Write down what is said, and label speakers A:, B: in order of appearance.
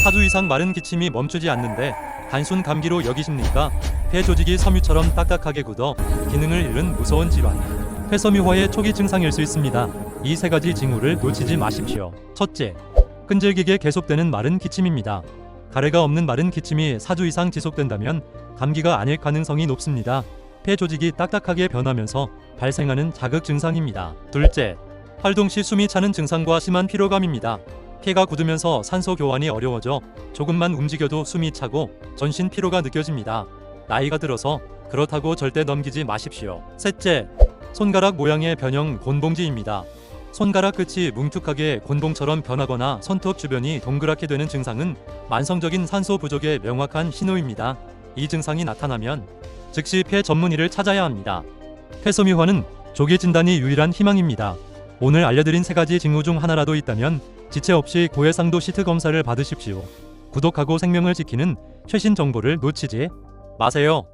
A: 4주 이상 마른 기침이 멈추지 않는데 단순 감기로 여기십니까? 폐 조직이 섬유처럼 딱딱하게 굳어 기능을 잃은 무서운 질환. 폐섬유화의 초기 증상일 수 있습니다. 이 세 가지 징후를 놓치지 마십시오. 첫째, 끈질기게 계속되는 마른 기침입니다. 가래가 없는 마른 기침이 4주 이상 지속된다면 감기가 아닐 가능성이 높습니다. 폐 조직이 딱딱하게 변하면서 발생하는 자극 증상입니다. 둘째, 활동 시 숨이 차는 증상과 심한 피로감입니다. 폐가 굳으면서 산소 교환이 어려워져 조금만 움직여도 숨이 차고 전신 피로가 느껴집니다. 나이가 들어서 그렇다고 절대 넘기지 마십시오. 셋째, 손가락 모양의 변형 곤봉지입니다. 손가락 끝이 뭉툭하게 곤봉처럼 변하거나 손톱 주변이 동그랗게 되는 증상은 만성적인 산소 부족의 명확한 신호입니다. 이 증상이 나타나면 즉시 폐 전문의를 찾아야 합니다. 폐섬유화는 조기 진단이 유일한 희망입니다. 오늘 알려드린 세 가지 징후 중 하나라도 있다면 지체 없이 고해상도 시트 검사를 받으십시오. 구독하고 생명을 지키는 최신 정보를 놓치지 마세요.